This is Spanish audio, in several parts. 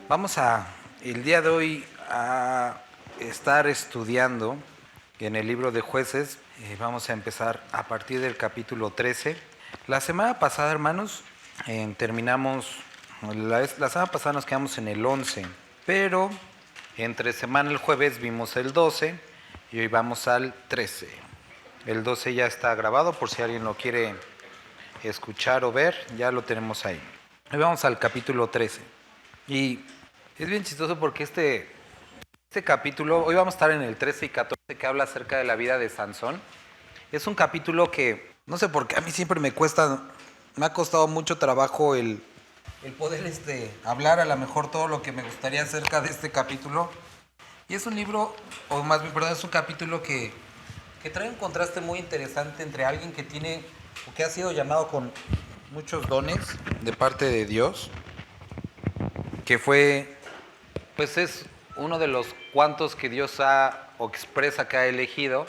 Vamos el día de hoy a estar estudiando en el libro de Jueces. Vamos a empezar a partir del capítulo 13. La semana pasada, hermanos, terminamos, la semana pasada nos quedamos en el 11, pero entre semana el jueves vimos el 12 y hoy vamos al 13. El 12 ya está grabado por si alguien lo quiere escuchar o ver, ya lo tenemos ahí. Hoy vamos al capítulo 13. Y es bien chistoso porque este capítulo, hoy vamos a estar en el 13 y 14 que habla acerca de la vida de Sansón. Es un capítulo que, no sé por qué, a mí siempre me ha costado mucho trabajo el poder hablar a lo mejor todo lo que me gustaría acerca de este capítulo. Y es un libro, o más bien, perdón, es un capítulo que trae un contraste muy interesante entre alguien que tiene, o que ha sido llamado con muchos dones de parte de Dios, que fue, pues es uno de los cuantos que Dios o expresa que ha elegido,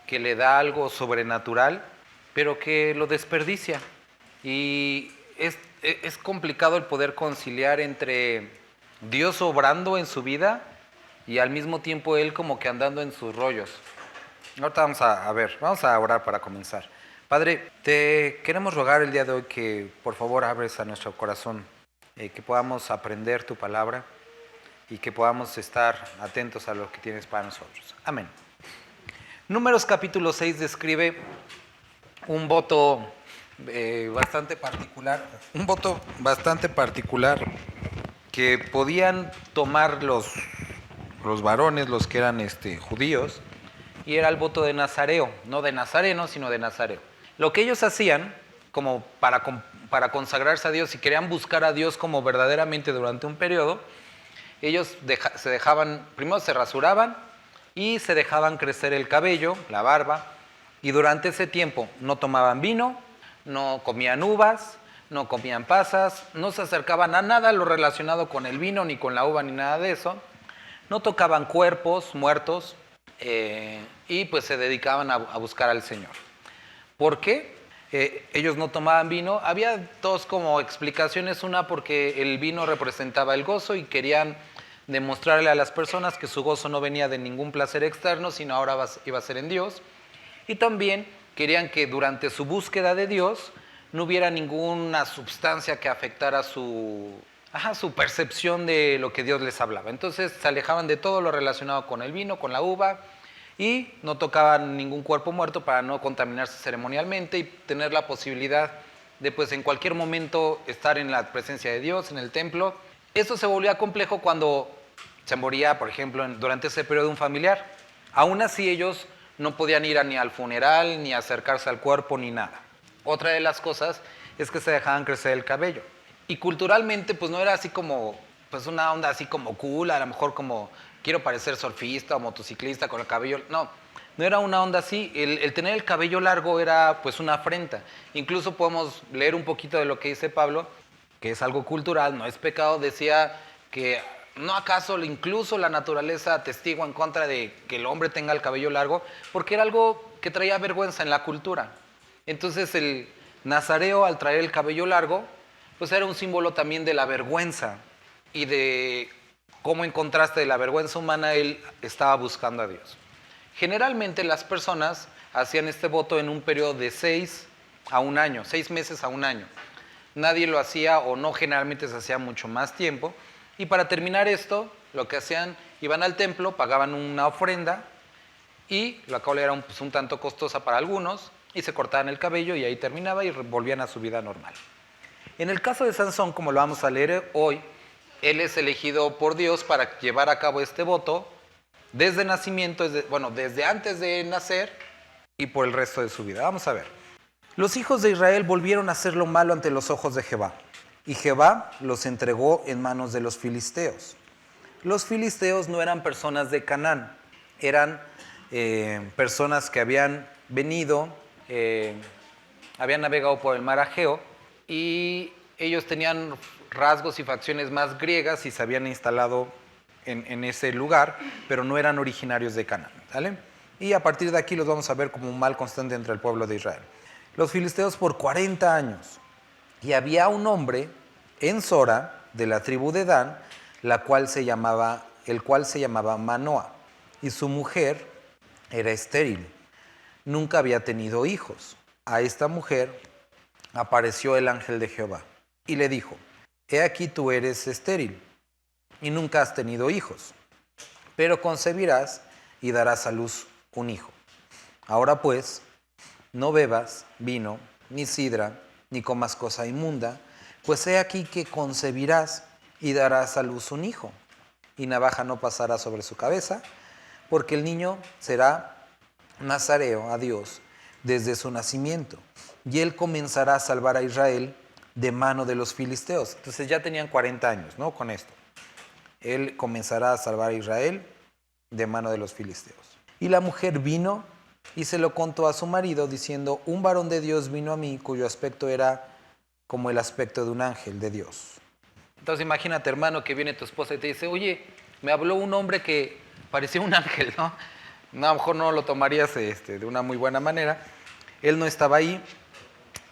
que le da algo sobrenatural, pero que lo desperdicia. Y es complicado el poder conciliar entre Dios obrando en su vida y al mismo tiempo él como que andando en sus rollos. Ahorita vamos a orar para comenzar. Padre, te queremos rogar el día de hoy que por favor abres a nuestro corazón, que podamos aprender tu palabra y que podamos estar atentos a lo que tienes para nosotros. Amén. Números capítulo 6 describe un voto bastante particular que podían tomar los varones, los que eran judíos, y era el voto de Nazareo, no de Nazareno, sino de Nazareo. Lo que ellos hacían como para consagrarse a Dios y querían buscar a Dios como verdaderamente durante un periodo, ellos primero se rasuraban y se dejaban crecer el cabello, la barba, y durante ese tiempo no tomaban vino, no comían uvas, no comían pasas, no se acercaban a nada lo relacionado con el vino, ni con la uva, ni nada de eso, no tocaban cuerpos muertos y pues se dedicaban a buscar al Señor. ¿Por qué? Ellos no tomaban vino. Había dos como explicaciones. Una, porque el vino representaba el gozo y querían demostrarle a las personas que su gozo no venía de ningún placer externo, sino ahora iba a ser en Dios. Y también querían que durante su búsqueda de Dios no hubiera ninguna sustancia que afectara su percepción de lo que Dios les hablaba. Entonces se alejaban de todo lo relacionado con el vino, con la uva, y no tocaban ningún cuerpo muerto para no contaminarse ceremonialmente y tener la posibilidad de pues en cualquier momento estar en la presencia de Dios, en el templo. Eso se volvía complejo cuando se moría, por ejemplo, durante ese periodo un familiar. Aún así ellos no podían ir ni al funeral, ni acercarse al cuerpo, ni nada. Otra de las cosas es que se dejaban crecer el cabello. Y culturalmente pues no era así como, pues una onda así como cool, a lo mejor como quiero parecer surfista o motociclista con el cabello. No era una onda así. El tener el cabello largo era pues una afrenta. Incluso podemos leer un poquito de lo que dice Pablo, que es algo cultural, no es pecado. Decía que ¿no acaso incluso la naturaleza atestigua en contra de que el hombre tenga el cabello largo? Porque era algo que traía vergüenza en la cultura. Entonces el nazareo, al traer el cabello largo, pues era un símbolo también de la vergüenza y de cómo, en contraste de la vergüenza humana, él estaba buscando a Dios. Generalmente las personas hacían este voto en un periodo de 6 meses a un año. Nadie lo hacía, o no, generalmente se hacía mucho más tiempo. Y para terminar esto, lo que hacían, iban al templo, pagaban una ofrenda, y la cual era un tanto costosa para algunos, y se cortaban el cabello y ahí terminaba y volvían a su vida normal. En el caso de Sansón, como lo vamos a leer hoy, él es elegido por Dios para llevar a cabo este voto desde nacimiento, desde antes de nacer y por el resto de su vida. Vamos a ver. Los hijos de Israel volvieron a hacer lo malo ante los ojos de Jehová, y Jehová los entregó en manos de los filisteos. Los filisteos no eran personas de Canaán, eran personas que habían venido, habían navegado por el mar Egeo, y ellos tenían rasgos y facciones más griegas y se habían instalado en ese lugar, pero no eran originarios de Canaán, ¿vale? Y a partir de aquí los vamos a ver como un mal constante entre el pueblo de Israel. Los filisteos por 40 años Y había un hombre en Sora, de la tribu de Dan, el cual se llamaba Manoa, y su mujer era estéril. Nunca había tenido hijos. A esta mujer apareció el ángel de Jehová y le dijo: He aquí tú eres estéril y nunca has tenido hijos, pero concebirás y darás a luz un hijo. Ahora pues, no bebas vino, ni sidra, ni comas cosa inmunda, pues he aquí que concebirás y darás a luz un hijo, y navaja no pasará sobre su cabeza, porque el niño será nazareo a Dios desde su nacimiento, y él comenzará a salvar a Israel de mano de los filisteos. Entonces ya tenían 40 años, ¿no? Con esto. Él comenzará a salvar a Israel de mano de los filisteos. Y la mujer vino y se lo contó a su marido, diciendo: un varón de Dios vino a mí, cuyo aspecto era como el aspecto de un ángel de Dios. Entonces imagínate, hermano, que viene tu esposa y te dice: oye, me habló un hombre que parecía un ángel, ¿no? No, a lo mejor no lo tomarías de una muy buena manera. Él no estaba ahí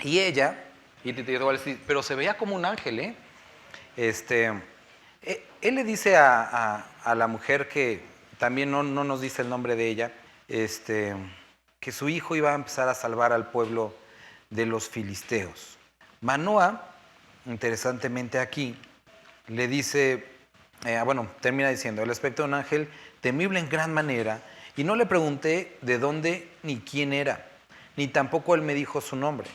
y ella, y te va a decir, pero se veía como un ángel, ¿eh? Él le dice a la mujer, que también no nos dice el nombre de ella, que su hijo iba a empezar a salvar al pueblo de los filisteos. Manoa, interesantemente aquí, le dice, termina diciendo: el aspecto de un ángel temible en gran manera, y no le pregunté de dónde ni quién era, ni tampoco él me dijo su nombre.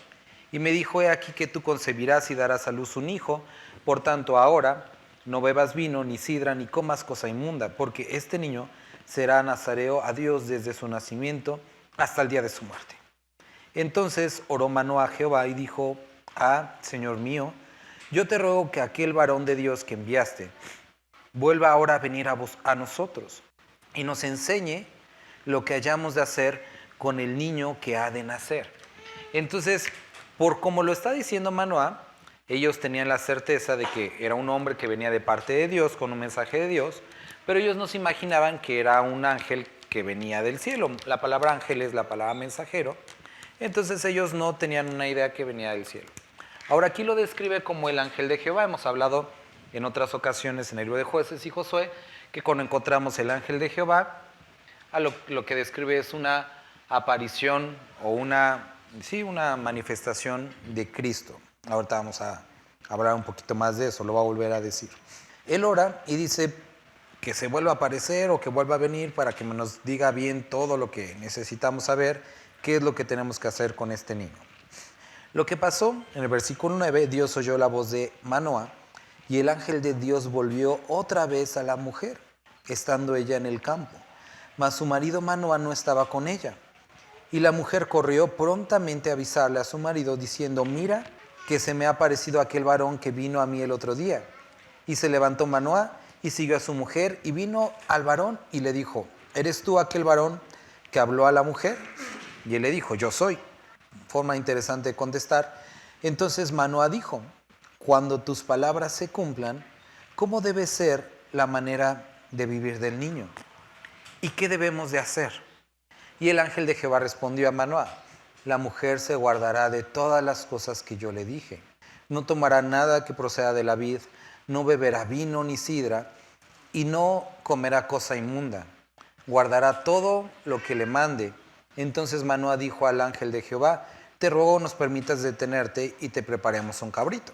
Y me dijo: he aquí que tú concebirás y darás a luz un hijo, por tanto ahora no bebas vino, ni sidra, ni comas cosa inmunda, porque este niño será nazareo a Dios desde su nacimiento hasta el día de su muerte. Entonces oró Manoa a Jehová y dijo: Señor mío, yo te ruego que aquel varón de Dios que enviaste vuelva ahora a venir a nosotros y nos enseñe lo que hayamos de hacer con el niño que ha de nacer. Entonces, por como lo está diciendo Manoa, ellos tenían la certeza de que era un hombre que venía de parte de Dios con un mensaje de Dios, pero ellos no se imaginaban que era un ángel que venía del cielo. La palabra ángel es la palabra mensajero, entonces ellos no tenían una idea que venía del cielo. Ahora aquí lo describe como el ángel de Jehová. Hemos hablado en otras ocasiones en el libro de Jueces y Josué que cuando encontramos el ángel de Jehová, lo que describe es una aparición o una manifestación de Cristo. Ahorita vamos a hablar un poquito más de eso, lo va a volver a decir. Él ora y dice que se vuelva a aparecer o que vuelva a venir para que nos diga bien todo lo que necesitamos saber, qué es lo que tenemos que hacer con este niño. Lo que pasó, en el versículo 9, Dios oyó la voz de Manoa y el ángel de Dios volvió otra vez a la mujer, estando ella en el campo. Mas su marido Manoa no estaba con ella. Y la mujer corrió prontamente a avisarle a su marido, diciendo: mira, que se me ha aparecido aquel varón que vino a mí el otro día. Y se levantó Manoa y siguió a su mujer, y vino al varón y le dijo: ¿eres tú aquel varón que habló a la mujer? Y él le dijo: yo soy. Forma interesante de contestar. Entonces Manoa dijo: cuando tus palabras se cumplan, ¿cómo debe ser la manera de vivir del niño? ¿Y qué debemos de hacer? Y el ángel de Jehová respondió a Manoa: la mujer se guardará de todas las cosas que yo le dije. No tomará nada que proceda de la vid, no beberá vino ni sidra, y no comerá cosa inmunda. Guardará todo lo que le mande. Entonces Manoa dijo al ángel de Jehová: te ruego nos permitas detenerte y te preparemos un cabrito,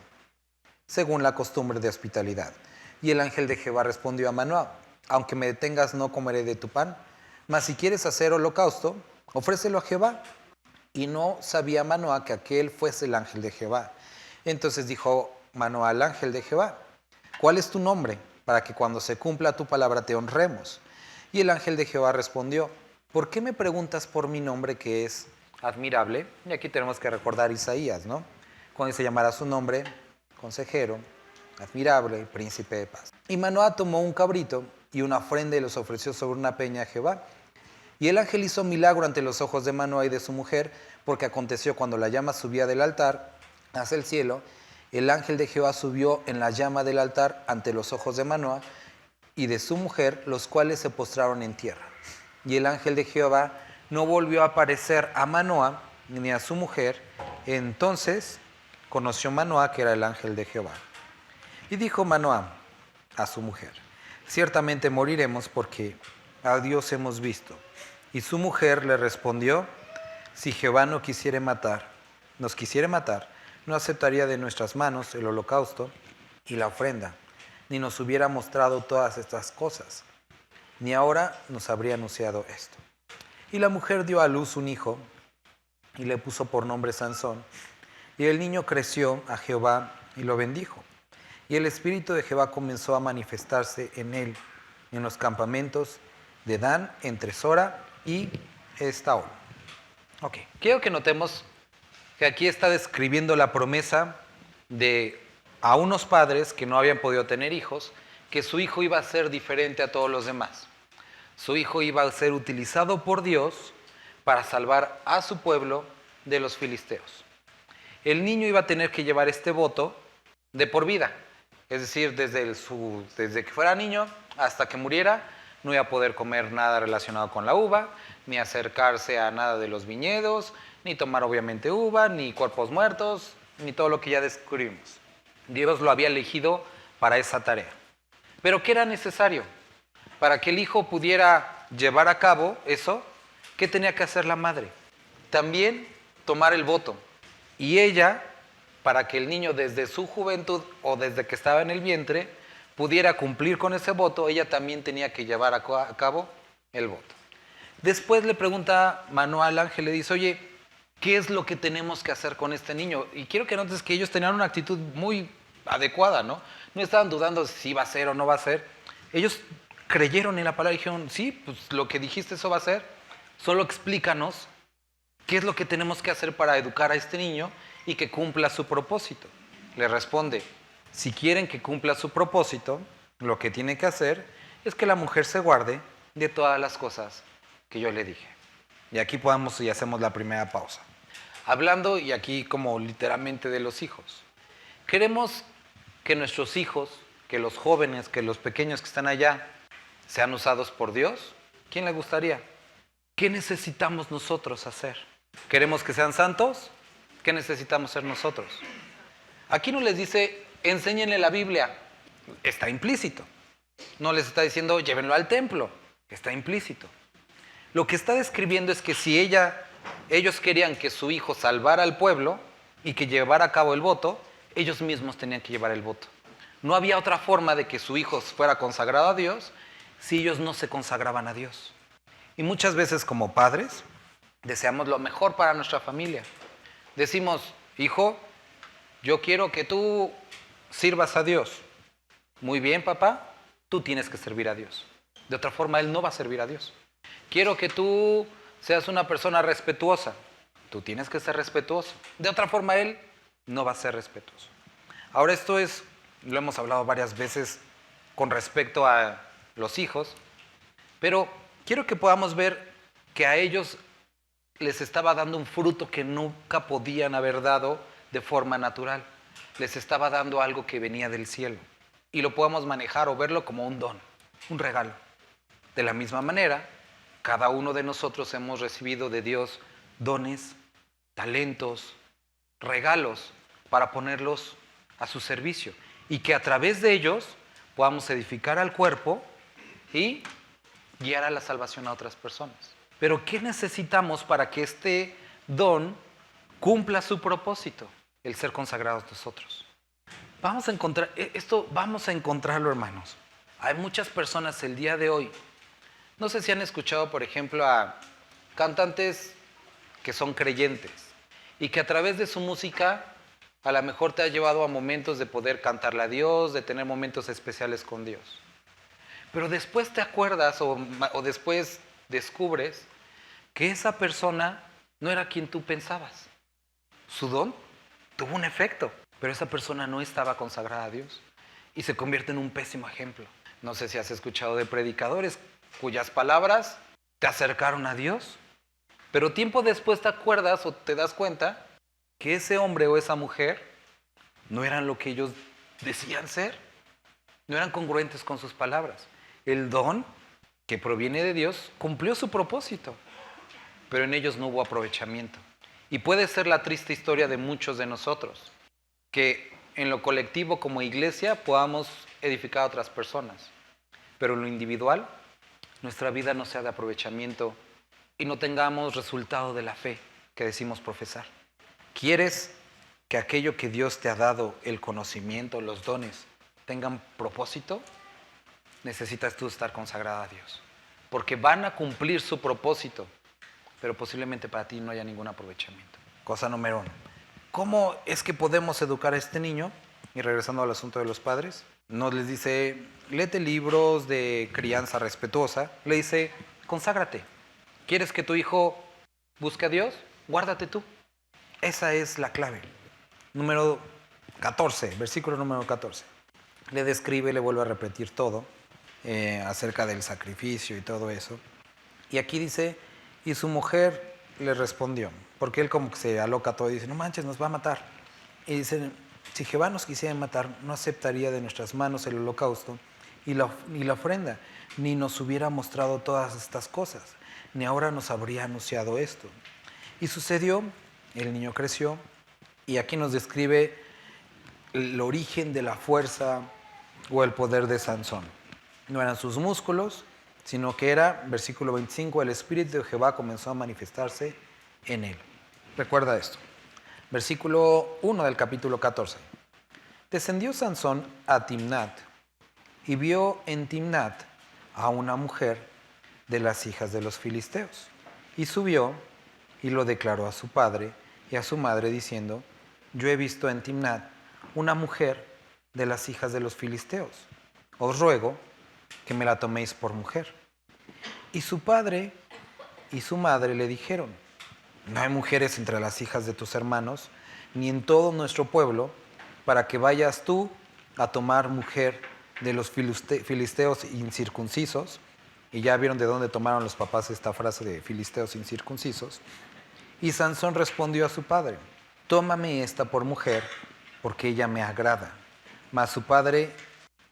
según la costumbre de hospitalidad. Y el ángel de Jehová respondió a Manoa: aunque me detengas, no comeré de tu pan, mas si quieres hacer holocausto, ofrécelo a Jehová. Y no sabía Manoa que aquel fuese el ángel de Jehová. Entonces dijo Manoa al ángel de Jehová: ¿cuál es tu nombre? Para que cuando se cumpla tu palabra te honremos. Y el ángel de Jehová respondió: ¿por qué me preguntas por mi nombre, que es admirable? Y aquí tenemos que recordar Isaías, ¿no? Cuando se llamará su nombre consejero, admirable, príncipe de paz. Y Manoa tomó un cabrito y una ofrenda y los ofreció sobre una peña a Jehová. Y el ángel hizo milagro ante los ojos de Manoa y de su mujer, porque aconteció cuando la llama subía del altar hacia el cielo, el ángel de Jehová subió en la llama del altar ante los ojos de Manoa y de su mujer, los cuales se postraron en tierra. Y el ángel de Jehová no volvió a aparecer a Manoa ni a su mujer. Entonces conoció Manoah que era el ángel de Jehová. Y dijo Manoah a su mujer: ciertamente moriremos porque a Dios hemos visto. Y su mujer le respondió: si Jehová nos quisiere matar, no aceptaría de nuestras manos el holocausto y la ofrenda, ni nos hubiera mostrado todas estas cosas, ni ahora nos habría anunciado esto. Y la mujer dio a luz un hijo y le puso por nombre Sansón. Y el niño creció a Jehová y lo bendijo. Y el espíritu de Jehová comenzó a manifestarse en él, en los campamentos de Dan, entre Sora y Estaol. Ok, quiero que notemos que aquí está describiendo la promesa de a unos padres que no habían podido tener hijos, que su hijo iba a ser diferente a todos los demás. Su hijo iba a ser utilizado por Dios para salvar a su pueblo de los filisteos. El niño iba a tener que llevar este voto de por vida. Es decir, desde que fuera niño hasta que muriera, no iba a poder comer nada relacionado con la uva, ni acercarse a nada de los viñedos, ni tomar obviamente uva, ni cuerpos muertos, ni todo lo que ya descubrimos. Dios lo había elegido para esa tarea. Pero ¿qué era necesario? Para que el hijo pudiera llevar a cabo eso, ¿qué tenía que hacer la madre? También tomar el voto. Y ella, para que el niño desde su juventud o desde que estaba en el vientre pudiera cumplir con ese voto, ella también tenía que llevar a cabo el voto. Después le pregunta Manoah al ángel, le dice: oye, ¿qué es lo que tenemos que hacer con este niño? Y quiero que notes que ellos tenían una actitud muy adecuada, ¿no? No estaban dudando si va a ser o no va a ser. Ellos creyeron en la palabra y dijeron: sí, pues lo que dijiste eso va a ser. Solo explícanos qué es lo que tenemos que hacer para educar a este niño y que cumpla su propósito. Le responde: si quieren que cumpla su propósito, lo que tiene que hacer es que la mujer se guarde de todas las cosas que yo le dije. Y aquí podamos y hacemos la primera pausa. Hablando, y aquí como literalmente, de los hijos. Queremos que nuestros hijos, que los jóvenes, que los pequeños que están allá, sean usados por Dios. ¿Quién le gustaría? ¿Qué necesitamos nosotros hacer? ¿Queremos que sean santos? ¿Qué necesitamos ser nosotros? Aquí no les dice: enséñenle la Biblia. Está implícito. No les está diciendo: llévenlo al templo. Está implícito. Lo que está describiendo es que si ellos querían que su hijo salvara al pueblo y que llevara a cabo el voto, ellos mismos tenían que llevar el voto. No había otra forma de que su hijo fuera consagrado a Dios si ellos no se consagraban a Dios. Y muchas veces, como padres, deseamos lo mejor para nuestra familia. Decimos: hijo, yo quiero que tú sirvas a Dios. Muy bien, papá, tú tienes que servir a Dios. De otra forma, él no va a servir a Dios. Quiero que tú seas una persona respetuosa. Tú tienes que ser respetuoso. De otra forma, él no va a ser respetuoso. Ahora, esto lo hemos hablado varias veces con respecto a los hijos, pero quiero que podamos ver que a ellos les estaba dando un fruto que nunca podían haber dado de forma natural. Les estaba dando algo que venía del cielo. Y lo podemos manejar o verlo como un don, un regalo. De la misma manera, cada uno de nosotros hemos recibido de Dios dones, talentos, regalos para ponerlos a su servicio. Y que a través de ellos podamos edificar al cuerpo y guiar a la salvación a otras personas. Pero ¿qué necesitamos para que este don cumpla su propósito? El ser consagrados nosotros. Vamos a encontrarlo, hermanos. Hay muchas personas el día de hoy. No sé si han escuchado, por ejemplo, a cantantes que son creyentes y que a través de su música a lo mejor te ha llevado a momentos de poder cantarle a Dios, de tener momentos especiales con Dios. Pero después te acuerdas o después descubres que esa persona no era quien tú pensabas. Su don tuvo un efecto, pero esa persona no estaba consagrada a Dios y se convierte en un pésimo ejemplo. No sé si has escuchado de predicadores cuyas palabras te acercaron a Dios, pero tiempo después te acuerdas o te das cuenta que ese hombre o esa mujer no eran lo que ellos decían ser, no eran congruentes con sus palabras. El don que proviene de Dios cumplió su propósito, pero en ellos no hubo aprovechamiento. Y puede ser la triste historia de muchos de nosotros, que en lo colectivo como iglesia podamos edificar a otras personas, pero en lo individual nuestra vida no sea de aprovechamiento y no tengamos resultado de la fe que decimos profesar. ¿Quieres que aquello que Dios te ha dado, el conocimiento, los dones, tengan propósito? Necesitas tú estar consagrada a Dios, porque van a cumplir su propósito, pero posiblemente para ti no haya ningún aprovechamiento. Cosa número 1. ¿Cómo es que podemos educar a este niño? Y regresando al asunto de los padres, no les dice, léete libros de crianza respetuosa, le dice, conságrate. ¿Quieres que tu hijo busque a Dios? Guárdate tú. Esa es la clave. Número 14, versículo número 14. Le describe, le vuelve a repetir todo acerca del sacrificio y todo eso. Y aquí dice, y su mujer le respondió, porque él como que se aloca todo y dice, no manches, nos va a matar. Y dice, si Jehová nos quisiera matar, no aceptaría de nuestras manos el holocausto y la ofrenda, ni nos hubiera mostrado todas estas cosas, ni ahora nos habría anunciado esto. Y sucedió, el niño creció, y aquí nos describe el origen de la fuerza o el poder de Sansón. No eran sus músculos, sino que era, versículo 25, el Espíritu de Jehová comenzó a manifestarse en él. Recuerda esto. Versículo 1 del capítulo 14. Descendió Sansón a Timnat y vio en Timnat a una mujer de las hijas de los filisteos. Y subió y lo declaró a su padre y a su madre diciendo, yo he visto en Timnat una mujer de las hijas de los filisteos. Os ruego que me la toméis por mujer. Y su padre y su madre le dijeron, no hay mujeres entre las hijas de tus hermanos, ni en todo nuestro pueblo, para que vayas tú a tomar mujer de los filisteos incircuncisos. Y ya vieron de dónde tomaron los papás esta frase de filisteos incircuncisos. Y Sansón respondió a su padre, tómame esta por mujer, porque ella me agrada. Mas su padre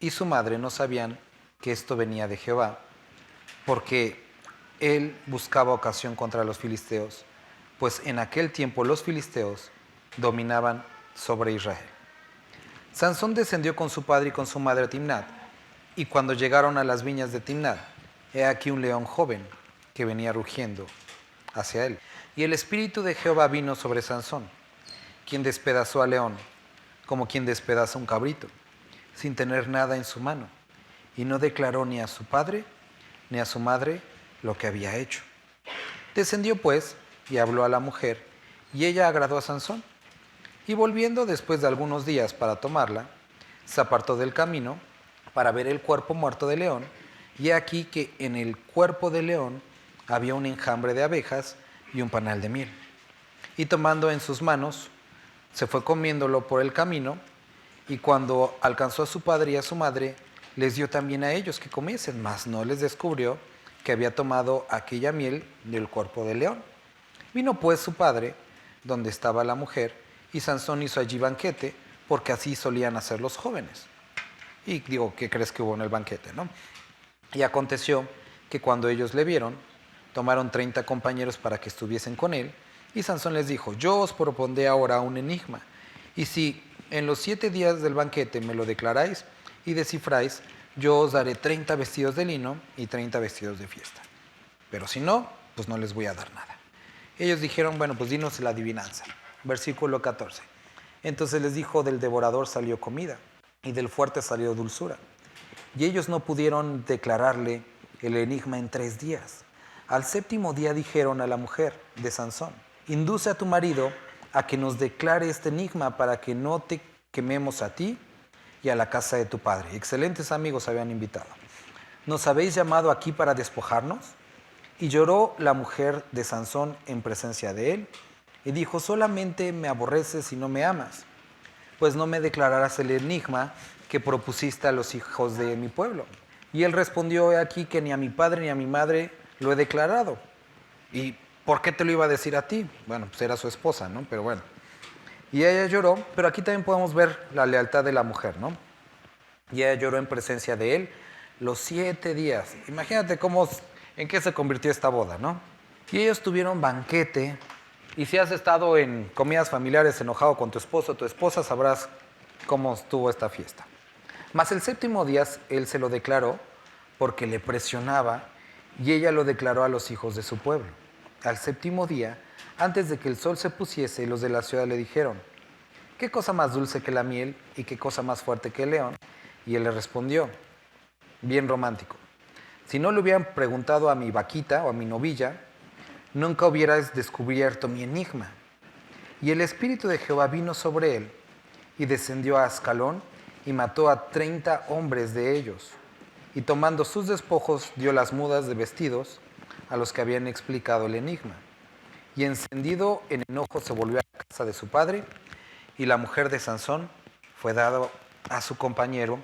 y su madre no sabían que esto venía de Jehová, porque él buscaba ocasión contra los filisteos, pues en aquel tiempo los filisteos dominaban sobre Israel. Sansón descendió con su padre y con su madre a Timnat, y cuando llegaron a las viñas de Timnat, he aquí un león joven que venía rugiendo hacia él. Y el espíritu de Jehová vino sobre Sansón, quien despedazó al león, como quien despedaza un cabrito, sin tener nada en su mano, y no declaró ni a su padre ni a su madre lo que había hecho. Descendió pues y habló a la mujer, y ella agradó a Sansón. Y volviendo después de algunos días para tomarla, se apartó del camino para ver el cuerpo muerto del león, y he aquí que en el cuerpo del león había un enjambre de abejas y un panal de miel. Y tomando en sus manos, se fue comiéndolo por el camino, y cuando alcanzó a su padre y a su madre, les dio también a ellos que comiesen, mas no les descubrió que había tomado aquella miel del cuerpo del león. Vino pues su padre, donde estaba la mujer, y Sansón hizo allí banquete, porque así solían hacer los jóvenes. Y digo, ¿qué crees que hubo en el banquete, no? Y aconteció que cuando ellos le vieron, tomaron 30 compañeros para que estuviesen con él, y Sansón les dijo, yo os propondré ahora un enigma, y si en los 7 días del banquete me lo declaráis y descifráis, yo os daré 30 vestidos de lino y 30 vestidos de fiesta. Pero si no, pues no les voy a dar nada. Ellos dijeron, bueno, pues dinos la adivinanza. Versículo 14. Entonces les dijo, del devorador salió comida, y del fuerte salió dulzura. Y ellos no pudieron declararle el enigma en 3 días. Al 7º día dijeron a la mujer de Sansón, induce a tu marido a que nos declare este enigma para que no te quememos a ti y a la casa de tu padre. Excelentes amigos habían invitado. ¿Nos habéis llamado aquí para despojarnos? Y lloró la mujer de Sansón en presencia de él, y dijo, solamente me aborreces y no me amas, pues no me declararás el enigma que propusiste a los hijos de mi pueblo. Y él respondió, he aquí que ni a mi padre ni a mi madre lo he declarado. ¿Y por qué te lo iba a decir a ti? Bueno, pues era su esposa, ¿no? Pero bueno. Y ella lloró, pero aquí también podemos ver la lealtad de la mujer, ¿no? Y ella lloró en presencia de él los 7 días. Imagínate en qué se convirtió esta boda, ¿no? Y ellos tuvieron banquete Y si has estado en comidas familiares enojado con tu esposo o tu esposa, sabrás cómo estuvo esta fiesta. Mas el séptimo día él se lo declaró porque le presionaba y ella lo declaró a los hijos de su pueblo. Al séptimo día, antes de que el sol se pusiese, los de la ciudad le dijeron: ¿qué cosa más dulce que la miel y qué cosa más fuerte que el león? Y él le respondió, bien romántico: si no le hubieran preguntado a mi vaquita o a mi novilla, nunca hubieras descubierto mi enigma. Y el Espíritu de Jehová vino sobre él, y descendió a Ascalón, y mató a 30 hombres de ellos. Y tomando sus despojos, dio las mudas de vestidos a los que habían explicado el enigma. Y encendido en enojo se volvió a la casa de su padre, y la mujer de Sansón fue dada a su compañero,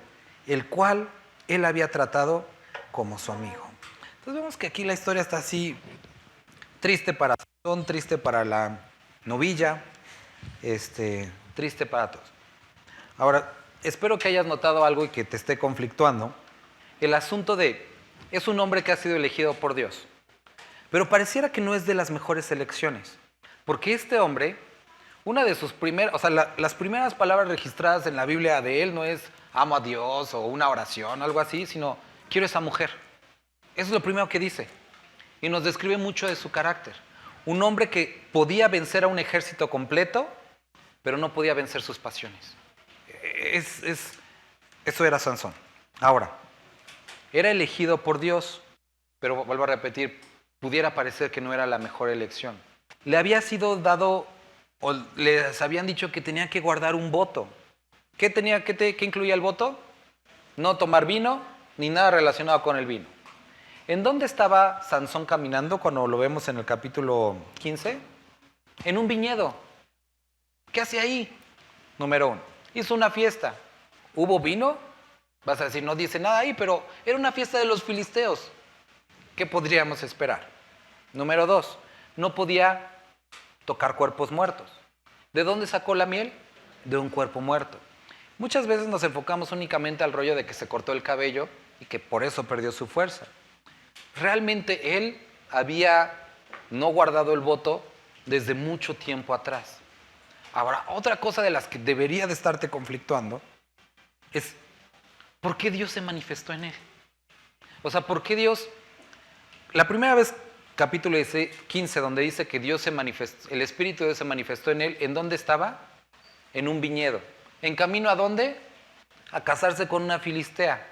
el cual él había tratado como su amigo. Entonces vemos que aquí la historia está así, triste para Sansón, triste para la novilla, triste para todos. Ahora, espero que hayas notado algo y que te esté conflictuando. El asunto es un hombre que ha sido elegido por Dios, pero pareciera que no es de las mejores elecciones, porque este hombre, una de sus primeras, las primeras palabras registradas en la Biblia de él no es amo a Dios o una oración, algo así, sino quiero esa mujer. Eso es lo primero que dice. Y nos describe mucho de su carácter. Un hombre que podía vencer a un ejército completo, pero no podía vencer sus pasiones. Eso era Sansón. Ahora, era elegido por Dios, pero vuelvo a repetir, pudiera parecer que no era la mejor elección. Le había sido dado, o les habían dicho que tenía que guardar un voto. ¿Qué incluía el voto? No tomar vino, ni nada relacionado con el vino. ¿En dónde estaba Sansón caminando cuando lo vemos en el capítulo 15? En un viñedo. ¿Qué hace ahí? Número 1. Hizo una fiesta. ¿Hubo vino? Vas a decir, no dice nada ahí, pero era una fiesta de los filisteos. ¿Qué podríamos esperar? Número 2. No podía tocar cuerpos muertos. ¿De dónde sacó la miel? De un cuerpo muerto. Muchas veces nos enfocamos únicamente al rollo de que se cortó el cabello y que por eso perdió su fuerza. Realmente él había no guardado el voto desde mucho tiempo atrás. Ahora, otra cosa de las que debería de estarte conflictuando es ¿por qué Dios se manifestó en él? O sea, ¿por qué Dios? La primera vez, capítulo 15, donde dice que Dios se manifestó, el Espíritu de Dios se manifestó en él, ¿en dónde estaba? En un viñedo. ¿En camino a dónde? A casarse con una filistea.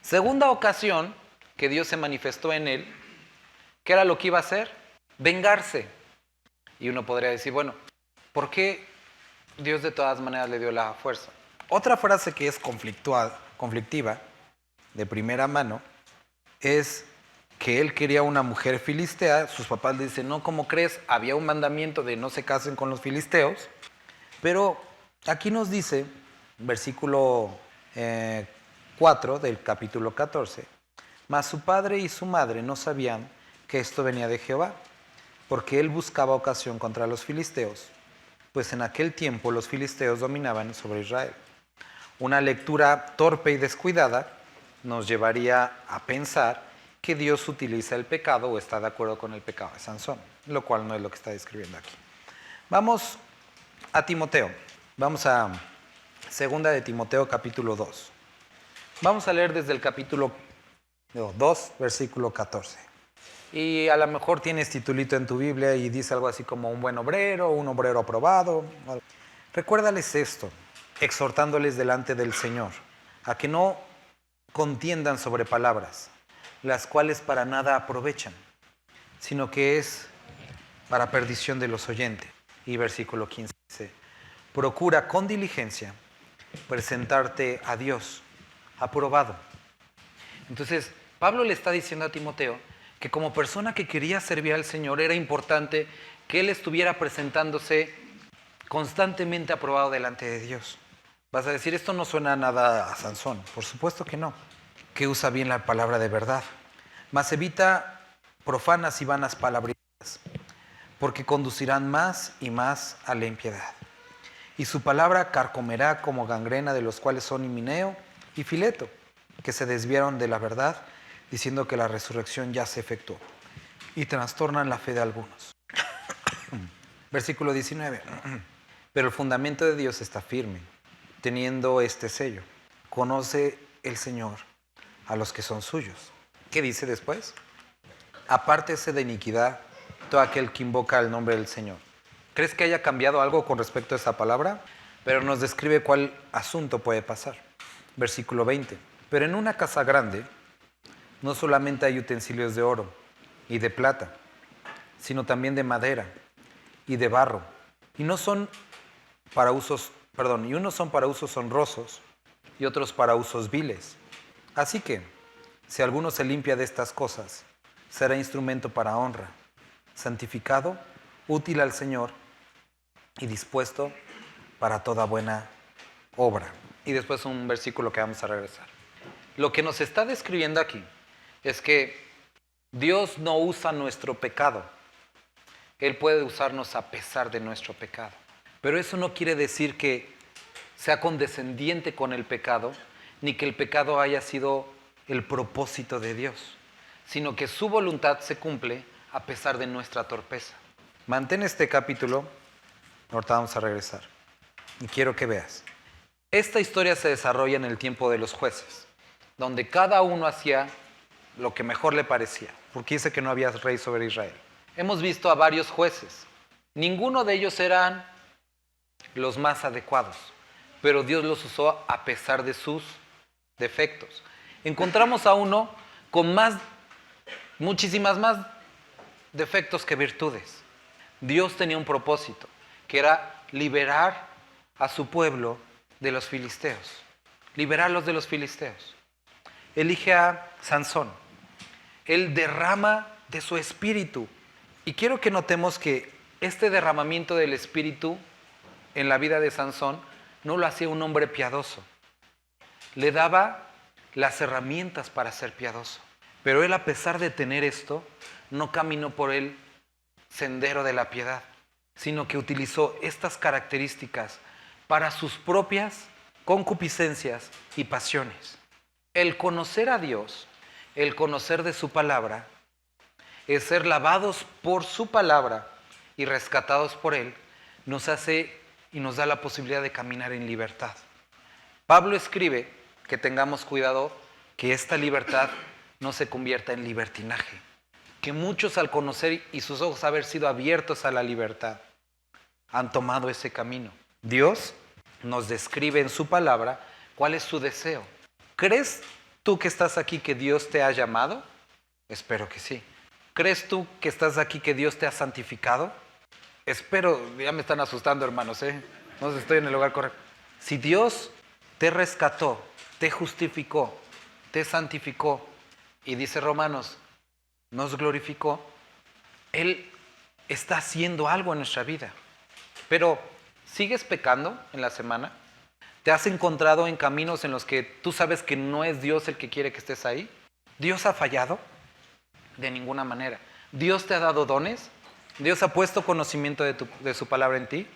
Segunda ocasión que Dios se manifestó en él, ¿qué era lo que iba a hacer? Vengarse. Y uno podría decir, bueno, ¿por qué Dios de todas maneras le dio la fuerza? Otra frase que es conflictiva, de primera mano, es que él quería una mujer filistea. Sus papás le dicen, no, ¿cómo crees? Había un mandamiento de no se casen con los filisteos. Pero aquí nos dice, versículo 4 del capítulo 14, mas su padre y su madre no sabían que esto venía de Jehová, porque él buscaba ocasión contra los filisteos, pues en aquel tiempo los filisteos dominaban sobre Israel. Una lectura torpe y descuidada nos llevaría a pensar que Dios utiliza el pecado o está de acuerdo con el pecado de Sansón, lo cual no es lo que está describiendo aquí. Vamos a Timoteo. Vamos a 2 de Timoteo capítulo 2. Vamos a leer desde el capítulo 2, versículo 14. Y a lo mejor tienes titulito en tu Biblia y dice algo así como un buen obrero, un obrero aprobado. Recuérdales esto, exhortándoles delante del Señor, a que no contiendan sobre palabras, las cuales para nada aprovechan, sino que es para perdición de los oyentes. Y versículo 15 dice, procura con diligencia presentarte a Dios aprobado. Entonces, Pablo le está diciendo a Timoteo que como persona que quería servir al Señor era importante que él estuviera presentándose constantemente aprobado delante de Dios. Vas a decir, esto no suena nada a Sansón. Por supuesto que no, que usa bien la palabra de verdad. Mas evita profanas y vanas palabrillas, porque conducirán más y más a la impiedad. Y su palabra carcomerá como gangrena, de los cuales son Himeneo y Fileto, que se desviaron de la verdad, diciendo que la resurrección ya se efectuó, y trastornan la fe de algunos. Versículo 19. Pero el fundamento de Dios está firme, teniendo este sello. Conoce el Señor a los que son suyos. ¿Qué dice después? Apártese de iniquidad todo aquel que invoca el nombre del Señor. ¿Crees que haya cambiado algo con respecto a esa palabra? Pero nos describe cuál asunto puede pasar. Versículo 20. Pero en una casa grande no solamente hay utensilios de oro y de plata, sino también de madera y de barro. Y unos son para usos honrosos y otros para usos viles. Así que, si alguno se limpia de estas cosas, será instrumento para honra, santificado, útil al Señor y dispuesto para toda buena obra. Y después un versículo que vamos a regresar. Lo que nos está describiendo aquí es que Dios no usa nuestro pecado. Él puede usarnos a pesar de nuestro pecado. Pero eso no quiere decir que sea condescendiente con el pecado, ni que el pecado haya sido el propósito de Dios, sino que su voluntad se cumple a pesar de nuestra torpeza. Mantén este capítulo, ahorita vamos a regresar. Y quiero que veas. Esta historia se desarrolla en el tiempo de los jueces, donde cada uno hacía lo que mejor le parecía, porque dice que no había rey sobre Israel. Hemos visto a varios jueces. Ninguno de ellos eran los más adecuados, pero Dios los usó a pesar de sus defectos. Encontramos a uno con muchísimas más defectos que virtudes. Dios tenía un propósito, que era liberar a su pueblo de los filisteos, liberarlos de los filisteos. Elige a Sansón. Él derrama de su espíritu. Y quiero que notemos que este derramamiento del espíritu en la vida de Sansón no lo hacía un hombre piadoso. Le daba las herramientas para ser piadoso. Pero él, a pesar de tener esto, no caminó por el sendero de la piedad, sino que utilizó estas características para sus propias concupiscencias y pasiones. El conocer a Dios, el conocer de su palabra, es ser lavados por su palabra y rescatados por Él, nos hace y nos da la posibilidad de caminar en libertad. Pablo escribe que tengamos cuidado que esta libertad no se convierta en libertinaje, que muchos, al conocer y sus ojos haber sido abiertos a la libertad, han tomado ese camino. Dios nos describe en su palabra cuál es su deseo. ¿Crees tú que estás aquí que Dios te ha llamado? Espero que sí. ¿Crees tú que estás aquí que Dios te ha santificado? Espero, ya me están asustando, hermanos, no sé si estoy en el lugar correcto. Si Dios te rescató, te justificó, te santificó, y dice Romanos, nos glorificó, Él está haciendo algo en nuestra vida. Pero, ¿sigues pecando en la semana? ¿Te has encontrado en caminos en los que tú sabes que no es Dios el que quiere que estés ahí? ¿Dios ha fallado? De ninguna manera. ¿Dios te ha dado dones? ¿Dios ha puesto conocimiento de su palabra en ti?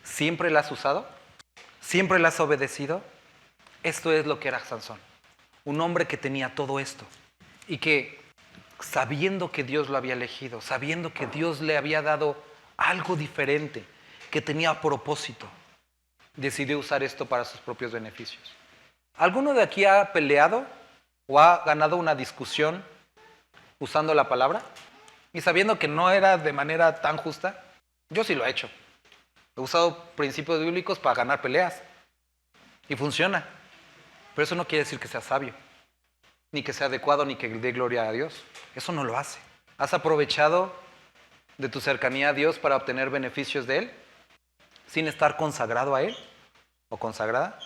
¿Siempre la has usado? ¿Siempre la has obedecido? Esto es lo que era Sansón. Un hombre que tenía todo esto y que, sabiendo que Dios lo había elegido, sabiendo que Dios le había dado algo diferente, que tenía propósito, decidió usar esto para sus propios beneficios. ¿Alguno de aquí ha peleado o ha ganado una discusión usando la palabra y sabiendo que no era de manera tan justa? Yo sí lo he hecho. He usado principios bíblicos para ganar peleas y funciona. Pero eso no quiere decir que sea sabio, ni que sea adecuado, ni que dé gloria a Dios. Eso no lo hace. ¿Has aprovechado de tu cercanía a Dios para obtener beneficios de Él sin estar consagrado a Él o consagrada?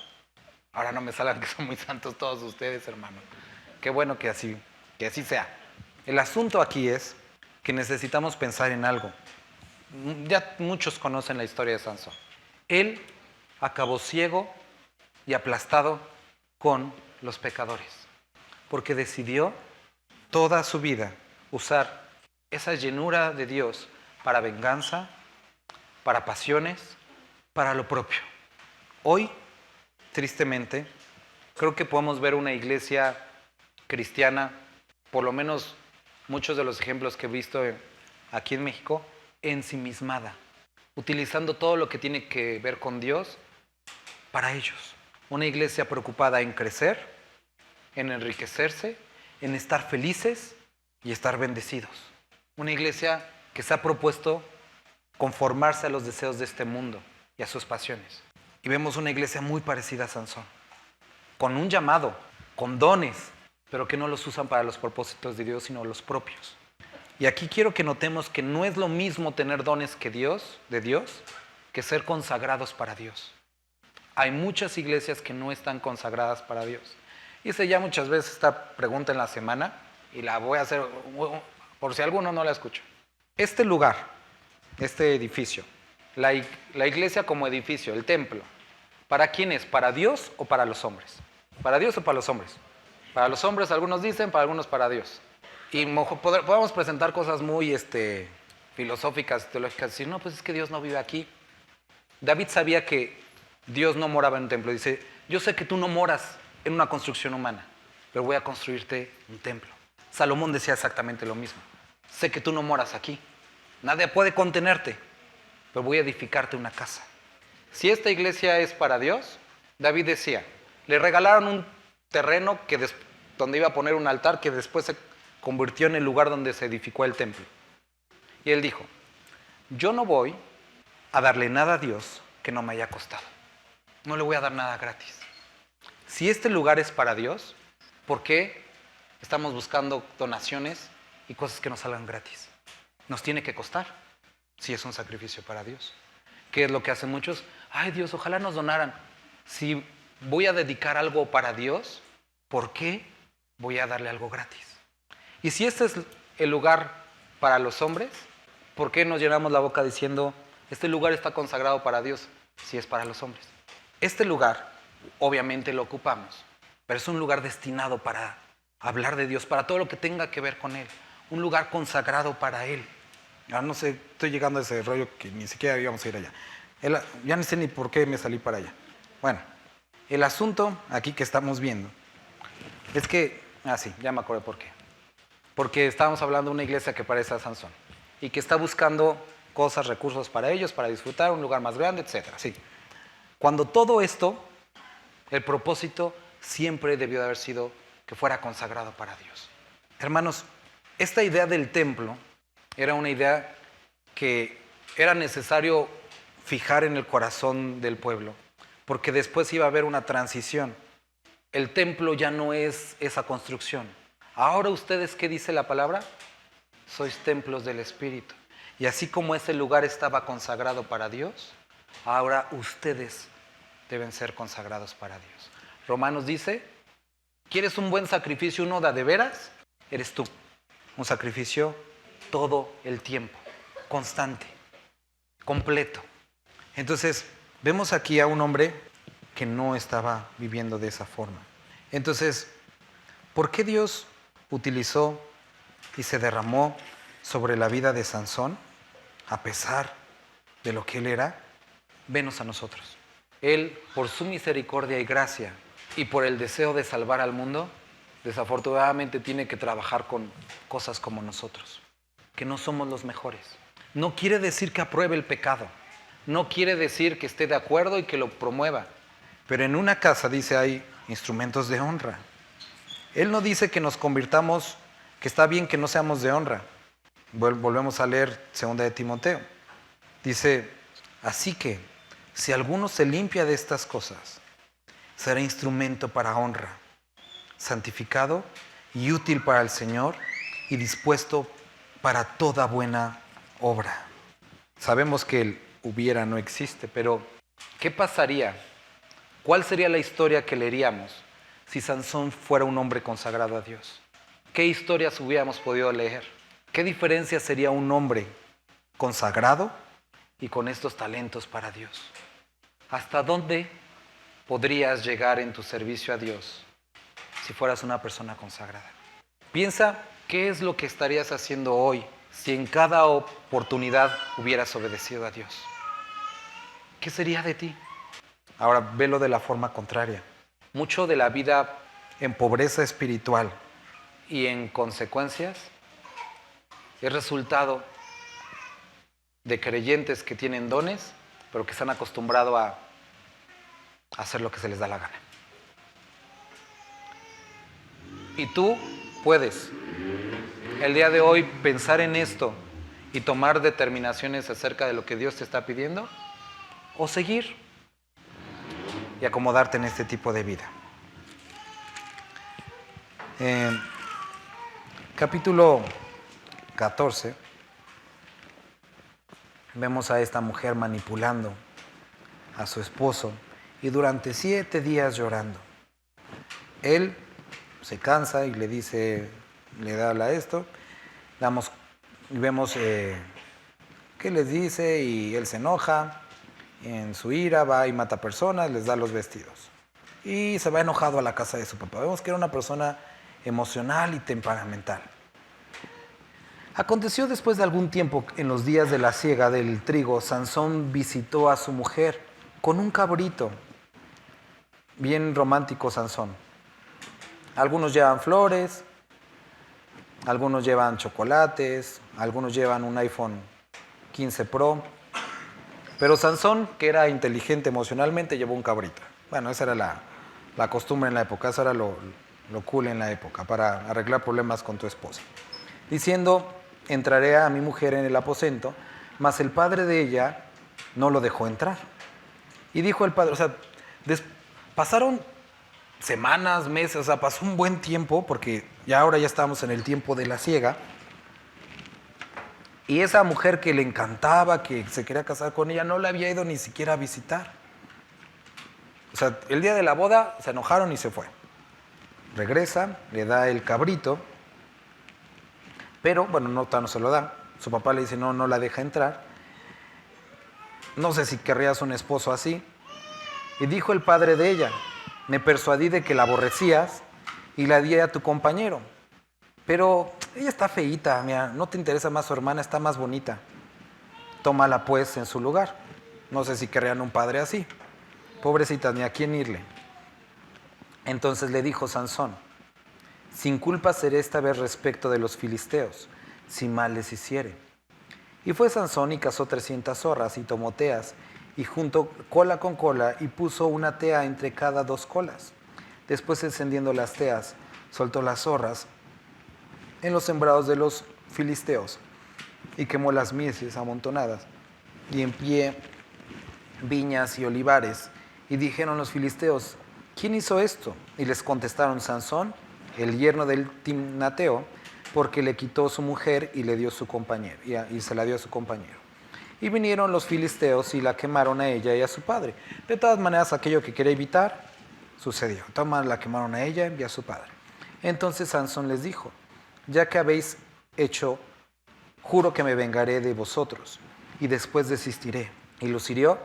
Ahora no me salgan que son muy santos todos ustedes, hermano. Qué bueno que así sea. El asunto aquí es que necesitamos pensar en algo. Ya muchos conocen la historia de Sansón. Él acabó ciego y aplastado con los pecadores, porque decidió toda su vida usar esa llenura de Dios para venganza, para pasiones, para lo propio. Hoy, tristemente, creo que podemos ver una iglesia cristiana, por lo menos muchos de los ejemplos que he visto aquí en México, ensimismada. utilizando todo lo que tiene que ver con Dios para ellos. Una iglesia preocupada en crecer, en enriquecerse, en estar felices y estar bendecidos. Una iglesia que se ha propuesto conformarse a los deseos de este mundo y a sus pasiones. Y vemos una iglesia muy parecida a Sansón, con un llamado, con dones, pero que no los usan para los propósitos de Dios, sino los propios. Y aquí quiero que notemos que no es lo mismo tener dones de Dios, que ser consagrados para Dios. Hay muchas iglesias que no están consagradas para Dios. Hice ya muchas veces esta pregunta en la semana y la voy a hacer por si alguno no la escucha. Este lugar, este edificio, la iglesia como edificio, el templo, ¿para quién es? ¿Para Dios o para los hombres? ¿Para Dios o para los hombres? Para los hombres, algunos dicen, para algunos para Dios. Y podemos presentar cosas muy filosóficas, teológicas, decir, no, pues es que Dios no vive aquí. David sabía que Dios no moraba en un templo. Dice, yo sé que tú no moras en una construcción humana, pero voy a construirte un templo. Salomón decía exactamente lo mismo. Sé que tú no moras aquí. Nadie puede contenerte, pero voy a edificarte una casa. Si esta iglesia es para Dios, David decía, le regalaron un terreno donde iba a poner un altar que después se convirtió en el lugar donde se edificó el templo. Y él dijo, yo no voy a darle nada a Dios que no me haya costado. No le voy a dar nada gratis. Si este lugar es para Dios, ¿por qué estamos buscando donaciones y cosas que nos salgan gratis? Nos tiene que costar, si es un sacrificio para Dios. ¿Qué es lo que hacen muchos? Ay Dios, ojalá nos donaran. Si voy a dedicar algo para Dios, ¿por qué voy a darle algo gratis? Y si este es el lugar para los hombres, ¿por qué nos llenamos la boca diciendo, este lugar está consagrado para Dios, si es para los hombres? Este lugar, obviamente lo ocupamos, pero es un lugar destinado para hablar de Dios, para todo lo que tenga que ver con Él. Un lugar consagrado para Él. Ya no sé, estoy llegando a ese rollo que ni siquiera íbamos a ir allá. Ya no sé ni por qué me salí para allá. Bueno, el asunto aquí que estamos viendo es que, sí, ya me acuerdo por qué. Porque estábamos hablando de una iglesia que parece a Sansón y que está buscando cosas, recursos para ellos, para disfrutar, un lugar más grande, etc. Sí. Cuando todo esto, el propósito siempre debió de haber sido que fuera consagrado para Dios. Hermanos, esta idea del templo era una idea que era necesario fijar en el corazón del pueblo, porque después iba a haber una transición. El templo ya no es esa construcción. Ahora ustedes, ¿qué dice la palabra? Sois templos del Espíritu. Y así como ese lugar estaba consagrado para Dios, ahora ustedes deben ser consagrados para Dios. Romanos dice, ¿quieres un buen sacrificio, uno de veras? Eres tú. Un sacrificio todo el tiempo, constante, completo. Entonces, vemos aquí a un hombre que no estaba viviendo de esa forma. Entonces, ¿por qué Dios utilizó y se derramó sobre la vida de Sansón, a pesar de lo que él era? Venos a nosotros. Él, por su misericordia y gracia y por el deseo de salvar al mundo, desafortunadamente tiene que trabajar con cosas como nosotros, que no somos los mejores. No quiere decir que apruebe el pecado, no quiere decir que esté de acuerdo y que lo promueva, pero en una casa, dice, hay instrumentos de honra. Él no dice que nos convirtamos, que está bien que no seamos de honra. Volvemos a leer 2 de Timoteo. Dice, así que si alguno se limpia de estas cosas, será instrumento para honra, santificado y útil para el Señor y dispuesto para toda buena obra. Sabemos que el hubiera no existe, pero ¿qué pasaría? ¿Cuál sería la historia que leeríamos si Sansón fuera un hombre consagrado a Dios? ¿Qué historias hubiéramos podido leer? ¿Qué diferencia sería un hombre consagrado y con estos talentos para Dios? ¿Hasta dónde podrías llegar en tu servicio a Dios si fueras una persona consagrada? Piensa qué es lo que estarías haciendo hoy si en cada oportunidad hubieras obedecido a Dios. ¿Qué sería de ti? Ahora velo de la forma contraria. Mucho de la vida en pobreza espiritual y en consecuencias es resultado de creyentes que tienen dones, pero que están acostumbrados a hacer lo que se les da la gana. Y tú puedes, el día de hoy, pensar en esto y tomar determinaciones acerca de lo que Dios te está pidiendo, o seguir y acomodarte en este tipo de vida. Capítulo 14, vemos a esta mujer manipulando a su esposo y durante 7 días llorando. Él se cansa y le dice, le da esto, vemos qué les dice y él se enoja, en su ira va y mata personas, les da los vestidos y se va enojado a la casa de su papá. Vemos que era una persona emocional y temperamental. Aconteció después de algún tiempo, en los días de la siega del trigo, Sansón visitó a su mujer con un cabrito. Bien romántico Sansón. Algunos llevan flores, algunos llevan chocolates, algunos llevan un iPhone 15 Pro. Pero Sansón, que era inteligente emocionalmente, llevó un cabrito. Bueno, esa era la costumbre en la época, eso era lo cool en la época, para arreglar problemas con tu esposa. Diciendo, entraré a mi mujer en el aposento, mas el padre de ella no lo dejó entrar. Y dijo el padre, o sea, pasaron semanas, meses, o sea, pasó un buen tiempo, porque ahora ya estábamos en el tiempo de la siega. Y esa mujer que le encantaba, que se quería casar con ella, no la había ido ni siquiera a visitar. O sea, el día de la boda se enojaron y se fue. Regresa, le da el cabrito, pero, bueno, no se lo da. Su papá le dice, no la deja entrar. No sé si querrías un esposo así. Y dijo el padre de ella, me persuadí de que la aborrecías y la di a tu compañero. Pero ella está feíta, mira, no te interesa más su hermana, está más bonita. Tómala pues en su lugar. No sé si querrían un padre así. Pobrecita, ni a quién irle. Entonces le dijo Sansón, sin culpa seré esta vez respecto de los filisteos, si mal les hiciere. Y fue Sansón y cazó 300 zorras y tomó teas, y juntó cola con cola, y puso una tea entre cada 2 colas. Después, encendiendo las teas, soltó las zorras en los sembrados de los filisteos, y quemó las mieses amontonadas, y en pie viñas y olivares. Y dijeron los filisteos, ¿quién hizo esto? Y les contestaron, Sansón, el yerno del Timnateo, porque le quitó su mujer y le dio su compañero, y se la dio a su compañero. Y vinieron los filisteos y la quemaron a ella y a su padre. De todas maneras, aquello que quería evitar, sucedió. De todas maneras, la quemaron a ella y a su padre. Entonces Sansón les dijo, ya que habéis hecho, juro que me vengaré de vosotros, y después desistiré. Y los hirió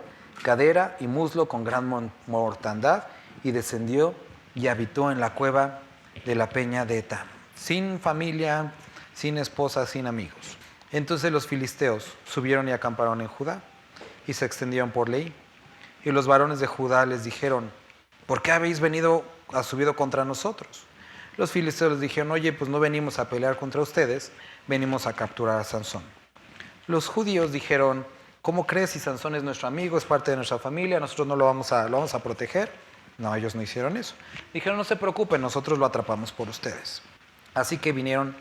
cadera y muslo con gran mortandad, y descendió y habitó en la cueva de la peña de Etam, sin familia, sin esposa, sin amigos. Entonces los filisteos subieron y acamparon en Judá, y se extendieron por Leí. Y los varones de Judá les dijeron, ¿por qué habéis subido contra nosotros? Los filisteos les dijeron, oye, pues no venimos a pelear contra ustedes, venimos a capturar a Sansón. Los judíos dijeron, ¿cómo crees si Sansón es nuestro amigo, es parte de nuestra familia, nosotros no lo vamos a proteger? No, ellos no hicieron eso. Dijeron, no se preocupen, nosotros lo atrapamos por ustedes. Así que vinieron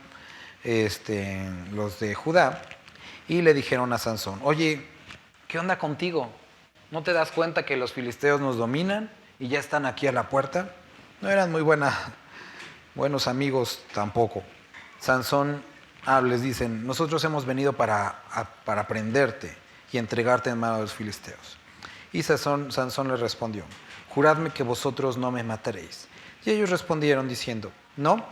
los de Judá y le dijeron a Sansón, oye, ¿qué onda contigo? ¿No te das cuenta que los filisteos nos dominan y ya están aquí a la puerta? No eran muy buenos amigos tampoco. Sansón les dicen, nosotros hemos venido para prenderte y entregarte en manos de los filisteos. Y Sansón les respondió, juradme que vosotros no me mataréis. Y ellos respondieron diciendo, no,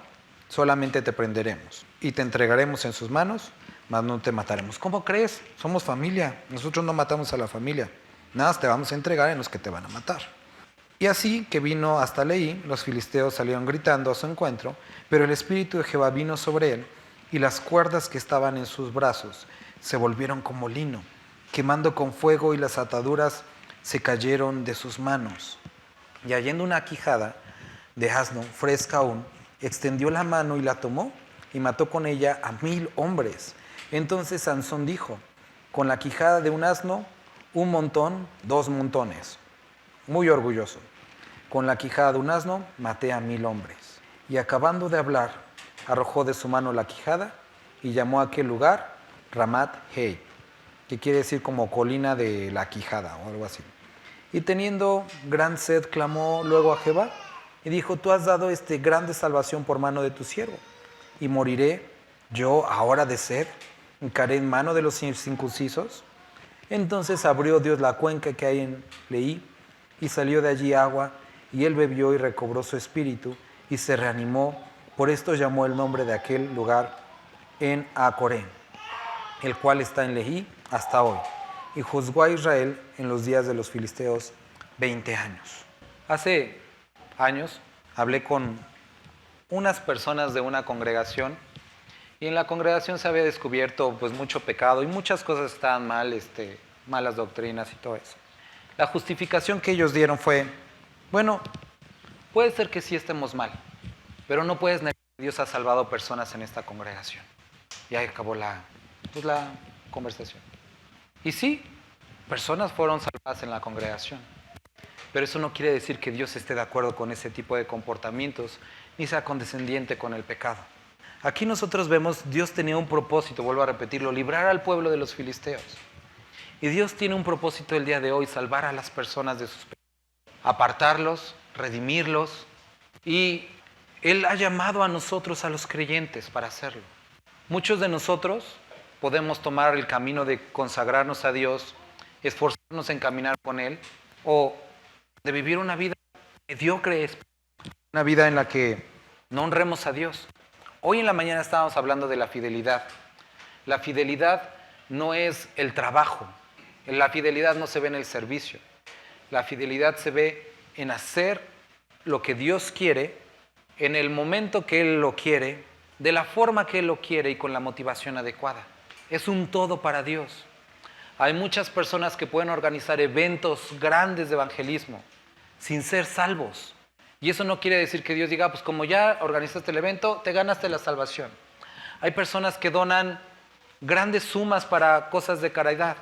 solamente te prenderemos y te entregaremos en sus manos, mas no te mataremos. ¿Cómo crees? Somos familia, nosotros no matamos a la familia. Nada, te vamos a entregar en los que te van a matar. Y así que vino hasta Leí, los filisteos salieron gritando a su encuentro, pero el espíritu de Jehová vino sobre él, y las cuerdas que estaban en sus brazos se volvieron como lino, quemando con fuego, y las ataduras se cayeron de sus manos. Y hallando una quijada de asno, fresca aún, extendió la mano y la tomó, y mató con ella a 1000 hombres. Entonces Sansón dijo, Con la quijada de un asno, un montón, 2 montones. Muy orgulloso. Con la quijada de un asno, maté a 1000 hombres. Y acabando de hablar, arrojó de su mano la quijada y llamó a aquel lugar Ramat Hei, que quiere decir como colina de la quijada o algo así. Y teniendo gran sed, clamó luego a Jehová y dijo: tú has dado grande salvación por mano de tu siervo, y moriré yo ahora de sed, ¿caeré en mano de los incircuncisos? Entonces abrió Dios la cuenca que hay en Leí, y salió de allí agua, y él bebió y recobró su espíritu, y se reanimó. Por esto llamó el nombre de aquel lugar En Acoré, el cual está en Leí hasta hoy. Y juzgó a Israel en los días de los filisteos 20 años. Hace años hablé con unas personas de una congregación, y en la congregación se había descubierto pues mucho pecado y muchas cosas estaban mal, malas doctrinas y todo eso. La justificación que ellos dieron fue: bueno, puede ser que sí estemos mal, pero no puedes negar que Dios ha salvado personas en esta congregación. Y ahí acabó la conversación. Y sí, personas fueron salvadas en la congregación, pero eso no quiere decir que Dios esté de acuerdo con ese tipo de comportamientos, ni sea condescendiente con el pecado. Aquí nosotros vemos, Dios tenía un propósito, vuelvo a repetirlo, librar al pueblo de los filisteos. Y Dios tiene un propósito el día de hoy: salvar a las personas de sus pecados, apartarlos, redimirlos, y Él ha llamado a nosotros, a los creyentes, para hacerlo. Muchos de nosotros podemos tomar el camino de consagrarnos a Dios, esforzarnos en caminar con Él, o de vivir una vida mediocre, una vida en la que no honremos a Dios. Hoy en la mañana estábamos hablando de la fidelidad. La fidelidad no es el trabajo. La fidelidad no se ve en el servicio. La fidelidad se ve en hacer lo que Dios quiere, en el momento que Él lo quiere, de la forma que Él lo quiere y con la motivación adecuada. Es un todo para Dios. Hay muchas personas que pueden organizar eventos grandes de evangelismo sin ser salvos. Y eso no quiere decir que Dios diga: pues como ya organizaste el evento, te ganaste la salvación. Hay personas que donan grandes sumas para cosas de caridad,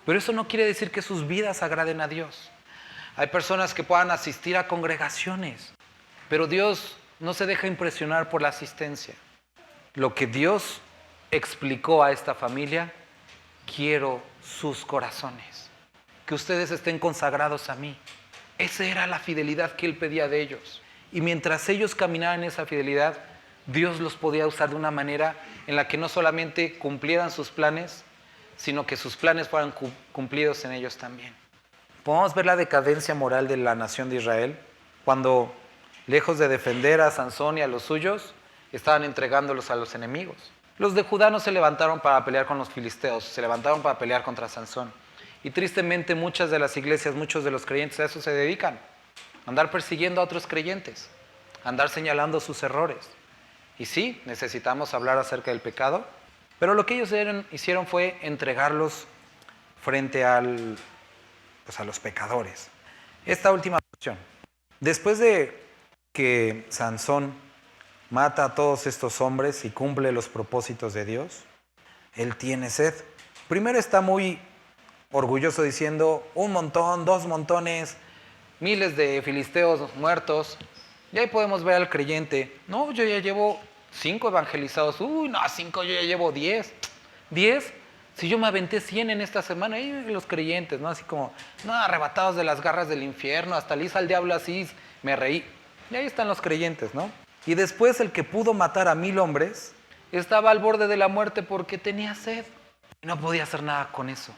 pero eso no quiere decir que sus vidas agraden a Dios. Hay personas que puedan asistir a congregaciones, pero Dios no se deja impresionar por la asistencia. Lo que Dios explicó a esta familia: quiero sus corazones, que ustedes estén consagrados a mí. Esa era la fidelidad que Él pedía de ellos. Y mientras ellos caminaban en esa fidelidad, Dios los podía usar de una manera en la que no solamente cumplieran sus planes, sino que sus planes fueran cumplidos en ellos también. Podemos ver la decadencia moral de la nación de Israel cuando, lejos de defender a Sansón y a los suyos, estaban entregándolos a los enemigos. Los de Judá no se levantaron para pelear con los filisteos, se levantaron para pelear contra Sansón. Y tristemente muchas de las iglesias, muchos de los creyentes a eso se dedican: a andar persiguiendo a otros creyentes, a andar señalando sus errores. Y sí, necesitamos hablar acerca del pecado, pero lo que ellos hicieron fue entregarlos frente a los pecadores. Esta última porción: después de que Sansón mata a todos estos hombres y cumple los propósitos de Dios, él tiene sed. Primero está muy orgulloso diciendo: un montón, 2 montones, miles de filisteos muertos. Y ahí podemos ver al creyente: no, yo ya llevo 5 evangelizados. Uy, no, 5, yo ya llevo 10. 10, si yo me aventé 100 en esta semana. Y los creyentes, ¿no? Así como, no, arrebatados de las garras del infierno, hasta le hice al diablo así, me reí. Y ahí están los creyentes, ¿no? Y después el que pudo matar a 1000 hombres estaba al borde de la muerte porque tenía sed y no podía hacer nada con eso.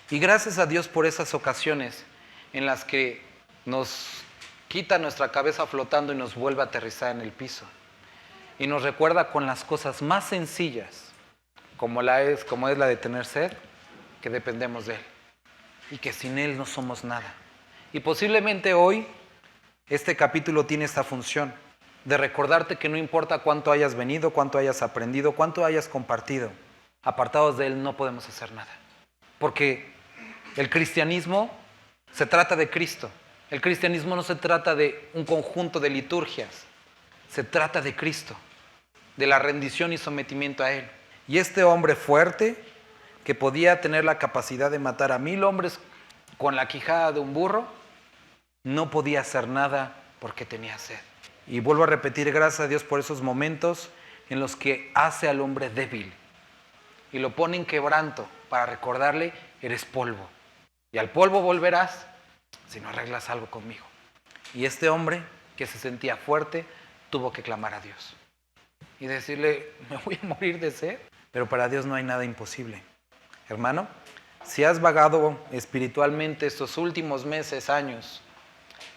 Y gracias a Dios por esas ocasiones en las que nos quita nuestra cabeza flotando y nos vuelve a aterrizar en el piso. Y nos recuerda con las cosas más sencillas, como es la de tener sed, que dependemos de Él. Y que sin Él no somos nada. Y posiblemente hoy este capítulo tiene esta función de recordarte que no importa cuánto hayas venido, cuánto hayas aprendido, cuánto hayas compartido, apartados de Él no podemos hacer nada. Porque el cristianismo se trata de Cristo. El cristianismo no se trata de un conjunto de liturgias. Se trata de Cristo, de la rendición y sometimiento a Él. Y este hombre fuerte que podía tener la capacidad de matar a 1000 hombres con la quijada de un burro, no podía hacer nada porque tenía sed. Y vuelvo a repetir, gracias a Dios por esos momentos en los que hace al hombre débil y lo pone en quebranto para recordarle, eres polvo. Y al polvo volverás si no arreglas algo conmigo. Y este hombre, que se sentía fuerte, tuvo que clamar a Dios y decirle, me voy a morir de sed. Pero para Dios no hay nada imposible. Hermano, si has vagado espiritualmente estos últimos meses, años,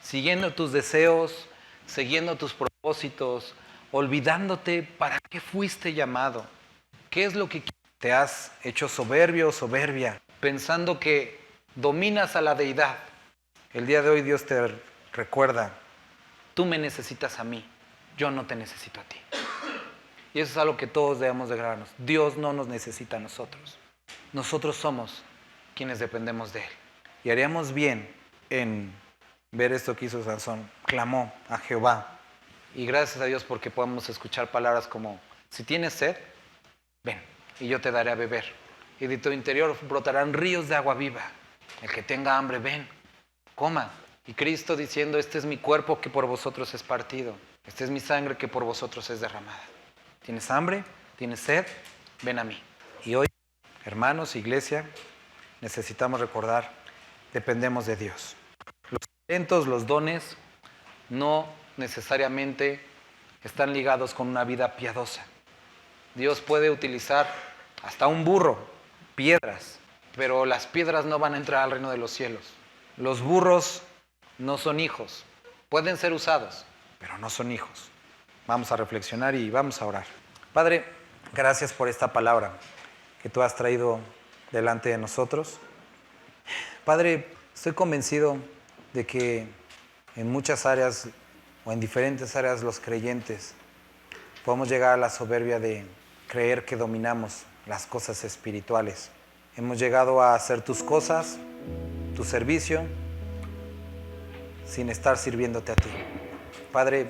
siguiendo tus deseos, siguiendo tus propósitos, olvidándote para qué fuiste llamado, qué es lo que te has hecho soberbio o soberbia, pensando que dominas a la deidad, el día de hoy Dios te recuerda, tú me necesitas a mí, yo no te necesito a ti. Y eso es algo que todos debemos de grabarnos. Dios no nos necesita a nosotros. Nosotros somos quienes dependemos de Él. Y haríamos bien en ver esto que hizo Sansón. Clamó a Jehová. Y gracias a Dios porque podemos escuchar palabras como, si tienes sed, ven y yo te daré a beber. Y de tu interior brotarán ríos de agua viva. El que tenga hambre, ven, coma. Y Cristo diciendo, este es mi cuerpo que por vosotros es partido. Esta es mi sangre que por vosotros es derramada. ¿Tienes hambre? ¿Tienes sed? Ven a mí. Y hoy, hermanos, iglesia, necesitamos recordar, dependemos de Dios. Los talentos, los dones, no necesariamente están ligados con una vida piadosa. Dios puede utilizar hasta un burro, piedras, pero las piedras no van a entrar al reino de los cielos. Los burros no son hijos, pueden ser usados, pero no son hijos. Vamos a reflexionar y vamos a orar. Padre, gracias por esta palabra que tú has traído delante de nosotros. Padre, estoy convencido de que en muchas áreas o en diferentes áreas los creyentes podemos llegar a la soberbia de creer que dominamos las cosas espirituales. Hemos llegado a hacer tus cosas, tu servicio, sin estar sirviéndote a ti. Padre,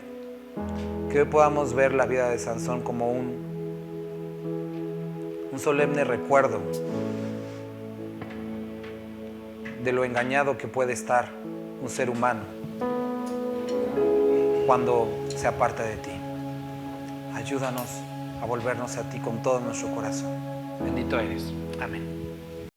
que hoy podamos ver la vida de Sansón como un solemne recuerdo de lo engañado que puede estar un ser humano cuando se aparta de ti. Ayúdanos a volvernos a ti con todo nuestro corazón. Bendito eres. Amén.